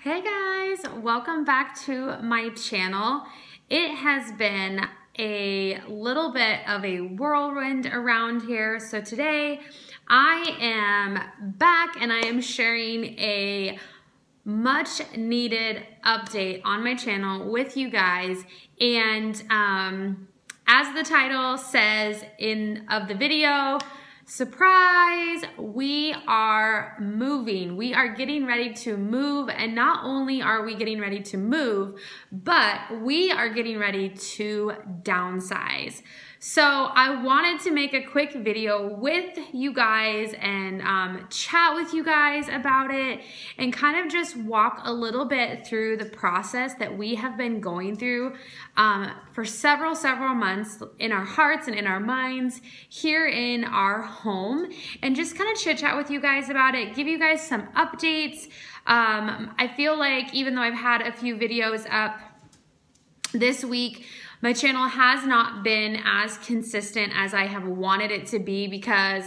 Hey guys, welcome back to my channel. It has been a little bit of a whirlwind around here. So today I am back and I am sharing a much needed update on my channel with you guys. And as the title says of the video, surprise, we are moving. We are getting ready to move, and not only are we getting ready to move, but we are getting ready to downsize. So I wanted to make a quick video with you guys and chat with you guys about it and kind of just walk a little bit through the process that we have been going through for several months in our hearts and in our minds here in our home, and just kind of chit chat with you guys about it, give you guys some updates. I feel like even though I've had a few videos up this week, my channel has not been as consistent as I have wanted it to be because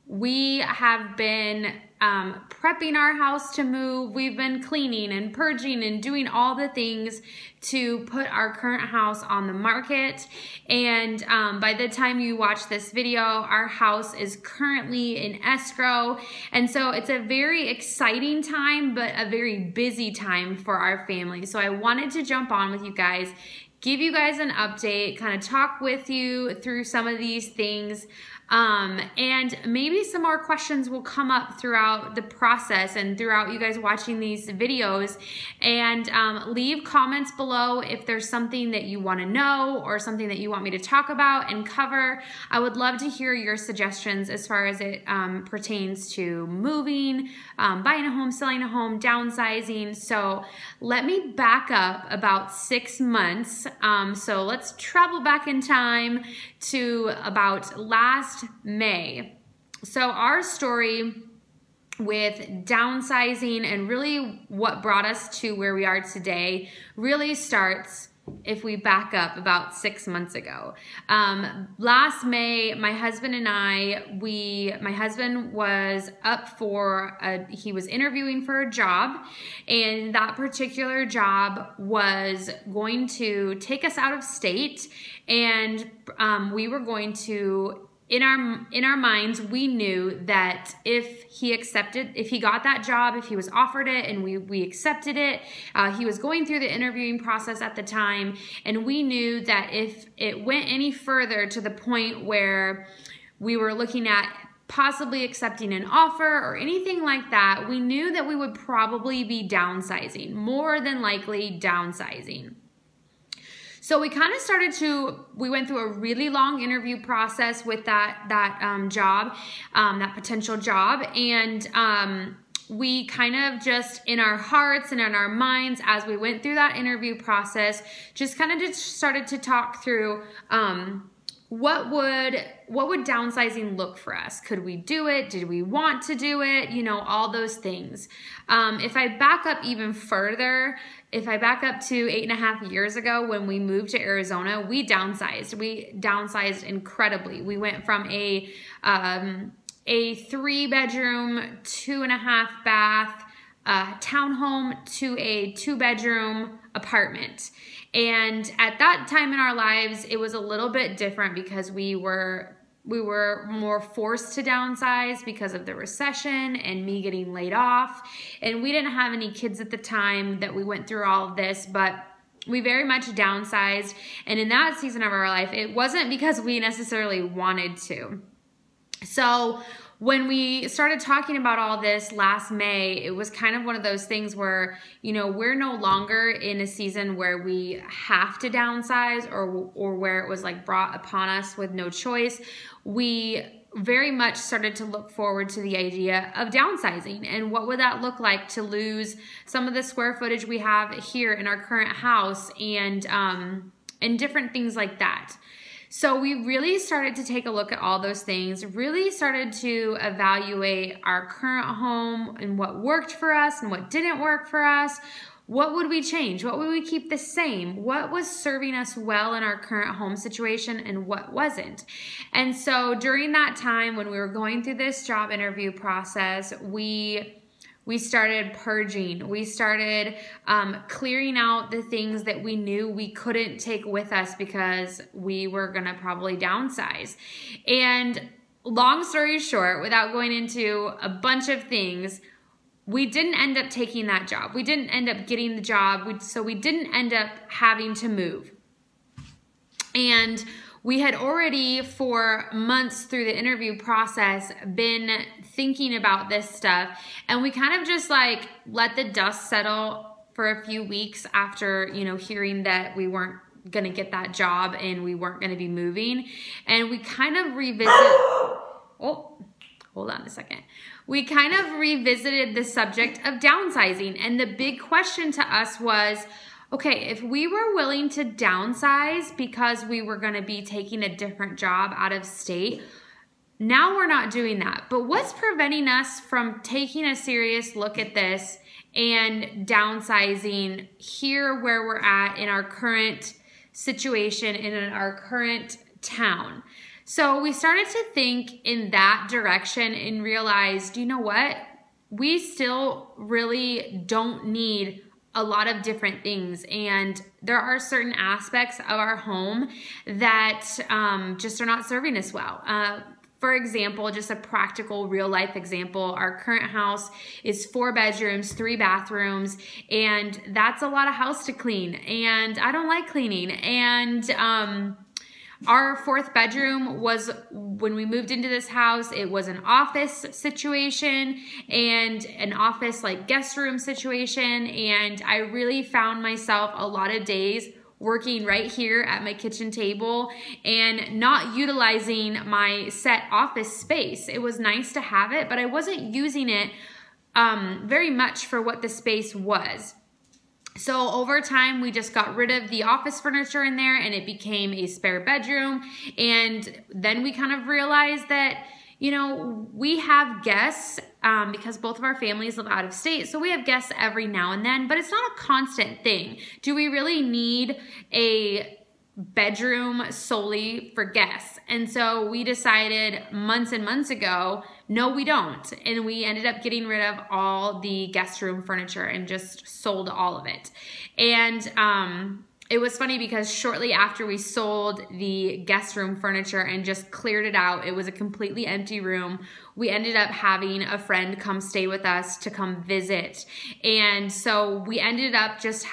we have been prepping our house to move. We've been cleaning and purging and doing all the things to put our current house on the market. And by the time you watch this video, our house is currently in escrow. And so it's a very exciting time, but a very busy time for our family. So I wanted to jump on with you guys, give you guys an update, kind of talk with you through some of these things. And maybe some more questions will come up throughout the process and throughout you guys watching these videos. And leave comments below if there's something that you want to know or something that you want me to talk about and cover. I would love to hear your suggestions as far as it pertains to moving, buying a home, selling a home, downsizing. So let me back up about 6 months. So let's travel back in time to about last May. So our story with downsizing and really what brought us to where we are today really starts if we back up about 6 months ago. Last May, my husband and I, my husband was up for, he was interviewing for a job, and that particular job was going to take us out of state, and we were going to, in our minds, we knew that if he got that job, if he was offered it and we accepted it, he was going through the interviewing process at the time, and we knew that if it went any further to the point where we were looking at possibly accepting an offer or anything like that, we knew that we would probably be downsizing, more than likely downsizing. So we kind of we went through a really long interview process with that job, that potential job. And we kind of just in our hearts and in our minds, as we went through that interview process, just kind of just started to talk through what would downsizing look for us? Could we do it? Did we want to do it? You know, all those things. If I back up even further, if I back up to 8.5 years ago when we moved to Arizona, we downsized. We downsized incredibly. We went from a 3-bedroom, 2.5 bath townhome to a 2-bedroom apartment. And at that time in our lives, it was a little bit different because we were more forced to downsize because of the recession and me getting laid off. And we didn't have any kids at the time that we went through all of this, but we very much downsized. And in that season of our life, it wasn't because we necessarily wanted to. So when we started talking about all this last May, it was kind of one of those things where, you know, we're no longer in a season where we have to downsize or where it was like brought upon us with no choice. We very much started to look forward to the idea of downsizing and what would that look like to lose some of the square footage we have here in our current house and different things like that. So we really started to take a look at all those things, really started to evaluate our current home and what worked for us and what didn't work for us. What would we change? What would we keep the same? What was serving us well in our current home situation and what wasn't? And so during that time when we were going through this job interview process, we We started purging. We started clearing out the things that we knew we couldn't take with us because we were gonna probably downsize. And long story short, without going into a bunch of things, we didn't end up taking that job. We didn't end up getting the job, so we didn't end up having to move. And we had already, for months through the interview process, been thinking about this stuff, and we kind of just like let the dust settle for a few weeks after, you know, hearing that we weren't gonna get that job and we weren't gonna be moving. And we kind of hold on a second. We kind of revisited the subject of downsizing, and the big question to us was, okay, if we were willing to downsize because we were going to be taking a different job out of state, now we're not doing that. But what's preventing us from taking a serious look at this and downsizing here where we're at in our current situation and in our current town? So we started to think in that direction and realized, you know what? We still really don't need a lot of different things, and there are certain aspects of our home that just are not serving us well. For example, just a practical real life example, our current house is 4 bedrooms, 3 bathrooms, and that's a lot of house to clean, and I don't like cleaning. And our 4th bedroom was, when we moved into this house, it was an office situation and an office like guest room situation. And I really found myself a lot of days working right here at my kitchen table and not utilizing my set office space. It was nice to have it, but I wasn't using it very much for what the space was. So over time, we just got rid of the office furniture in there and it became a spare bedroom. And then we kind of realized that, you know, we have guests because both of our families live out of state. So we have guests every now and then, but it's not a constant thing. Do we really need a bedroom solely for guests? And so we decided months and months ago, no, we don't. And we ended up getting rid of all the guest room furniture and just sold all of it. And it was funny because shortly after we sold the guest room furniture and just cleared it out, it was a completely empty room. We ended up having a friend come stay with us to come visit. And so we ended up just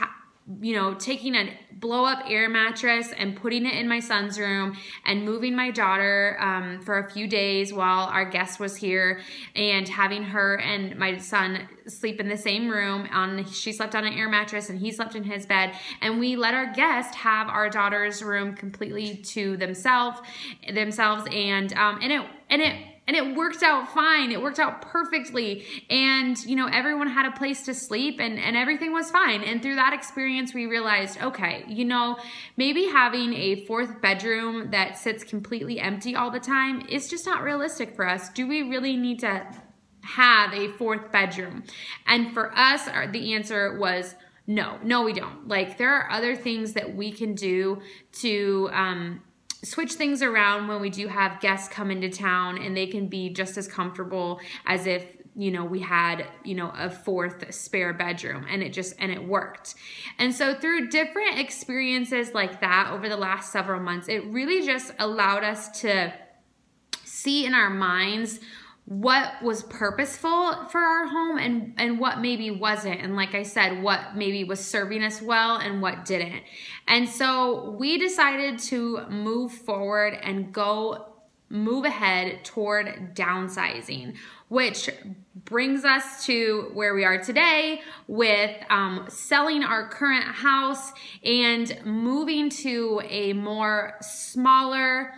taking a blow-up air mattress and putting it in my son's room and moving my daughter for a few days while our guest was here, and having her and my son sleep in the same room. She slept on an air mattress and he slept in his bed, and we let our guest have our daughter's room completely to themselves, and it worked out fine. It worked out perfectly. And, you know, everyone had a place to sleep and everything was fine. And through that experience, we realized, okay, you know, maybe having a 4th bedroom that sits completely empty all the time is just not realistic for us. Do we really need to have a 4th bedroom? And for us, the answer was no, we don't. Like, there are other things that we can do to, switch things around when we do have guests come into town, and they can be just as comfortable as if, you know, we had, you know, a 4th spare bedroom, and it worked. And so through different experiences like that over the last several months, it really just allowed us to see in our minds what was purposeful for our home and what maybe wasn't. And like I said, what maybe was serving us well and what didn't. And so we decided to move forward and move ahead toward downsizing, which brings us to where we are today with selling our current house and moving to a more smaller,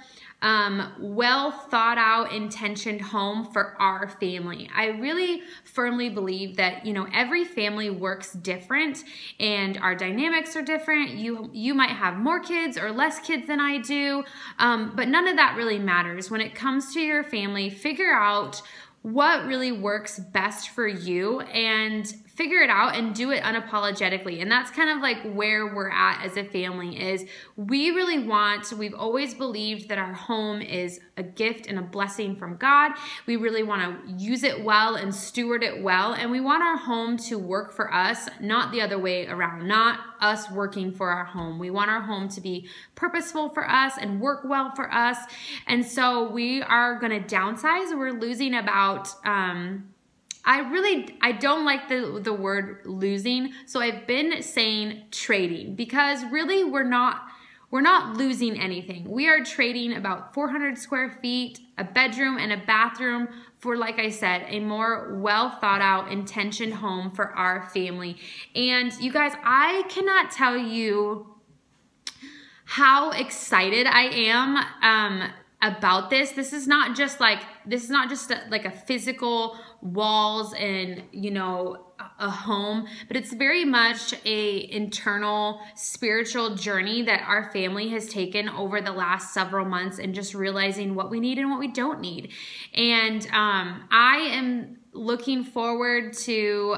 well thought out, intentioned home for our family. I really firmly believe that, you know, every family works different and our dynamics are different. You might have more kids or less kids than I do, but none of that really matters. When it comes to your family, figure out what really works best for you and figure it out and do it unapologetically. And that's kind of like where we're at as a family is we've always believed that our home is a gift and a blessing from God. We really want to use it well and steward it well. And we want our home to work for us, not the other way around, not us working for our home. We want our home to be purposeful for us and work well for us. And so we are going to downsize. We're losing about, I don't like the word losing. So I've been saying trading, because really we're not losing anything. We are trading about 400 square feet, a bedroom and a bathroom for, like I said, a more well thought out, intentioned home for our family. And you guys, I cannot tell you how excited I am about this. This is not just like a physical walls and, you know, a home, but it's very much a internal spiritual journey that our family has taken over the last several months, and just realizing what we need and what we don't need. And I am looking forward to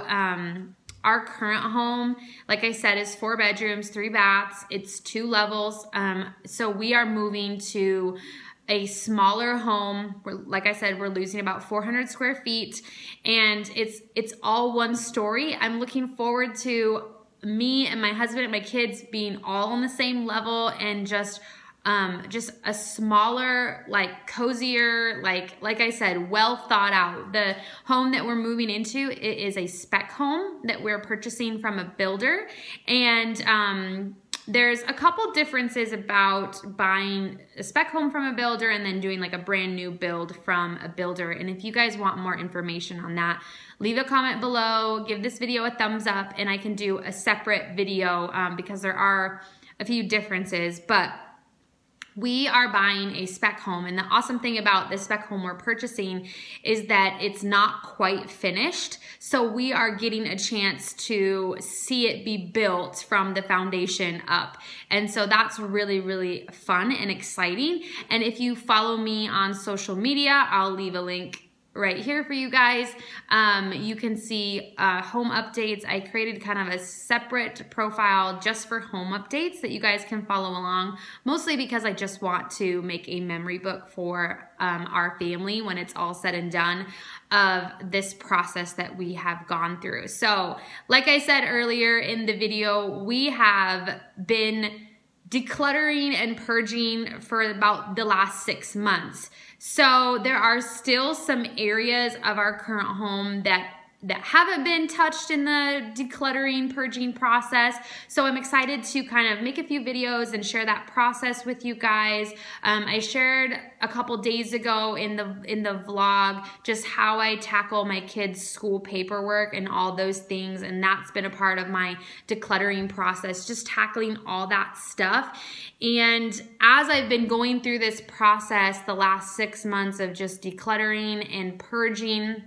our current home. Like I said, is 4 bedrooms, 3 baths. It's 2 levels. So we are moving to a smaller home. Like I said, we're losing about 400 square feet, and it's all one story. I'm looking forward to me and my husband and my kids being all on the same level, and just a smaller, like cozier, like I said, well thought out. The home that we're moving into, it is a spec home that we're purchasing from a builder, and there's a couple differences about buying a spec home from a builder and then doing like a brand new build from a builder. And if you guys want more information on that, leave a comment below, give this video a thumbs up, and I can do a separate video because there are a few differences. But we are buying a spec home, and the awesome thing about the spec home we're purchasing is that it's not quite finished. So we are getting a chance to see it be built from the foundation up. And so that's really, really fun and exciting. And if you follow me on social media, I'll leave a link right here for you guys. You can see home updates. I created kind of a separate profile just for home updates that you guys can follow along, mostly because I just want to make a memory book for our family when it's all said and done of this process that we have gone through. So like I said earlier in the video, we have been decluttering and purging for about the last 6 months. So there are still some areas of our current home that haven't been touched in the decluttering, purging process. So I'm excited to kind of make a few videos and share that process with you guys. I shared a couple days ago in the vlog just how I tackle my kids' school paperwork and all those things, and that's been a part of my decluttering process, just tackling all that stuff. And as I've been going through this process the last 6 months of just decluttering and purging,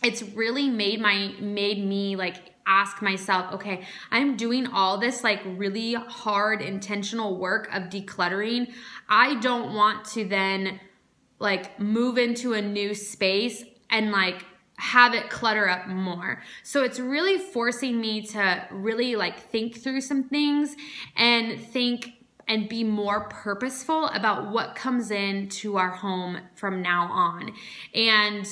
it's really made me like ask myself, okay, I'm doing all this like really hard intentional work of decluttering. I don't want to then like move into a new space and like have it clutter up more. So it's really forcing me to really like think through some things and think and be more purposeful about what comes into our home from now on. And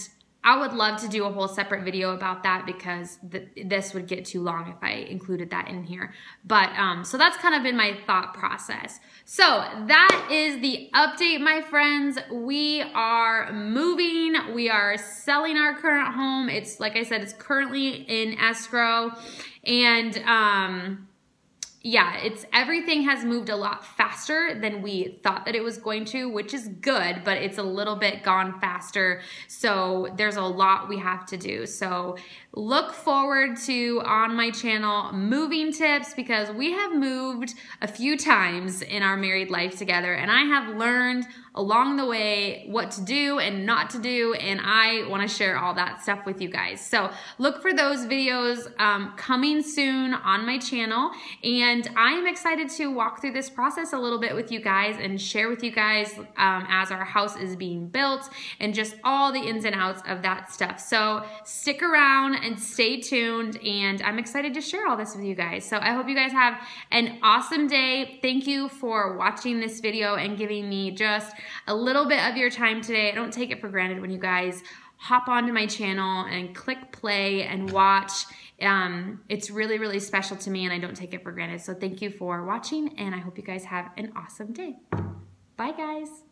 I would love to do a whole separate video about that, because this would get too long if I included that in here. But so that's kind of been my thought process. So that is the update, my friends. We are moving. We are selling our current home. It's, like I said, it's currently in escrow. And yeah, everything has moved a lot faster than we thought that it was going to, which is good, but it's a little bit gone faster. So there's a lot we have to do. So look forward to, on my channel, moving tips, because we have moved a few times in our married life together, and I have learned along the way what to do and not to do, and I want to share all that stuff with you guys. So look for those videos coming soon on my channel, and I am excited to walk through this process a little bit with you guys and share with you guys as our house is being built and just all the ins and outs of that stuff. So stick around. and stay tuned, and I'm excited to share all this with you guys. So I hope you guys have an awesome day. Thank you for watching this video and giving me just a little bit of your time today. I don't take it for granted when you guys hop onto my channel and click play and watch. It's really, really special to me, and I don't take it for granted. So thank you for watching, and I hope you guys have an awesome day. Bye, guys.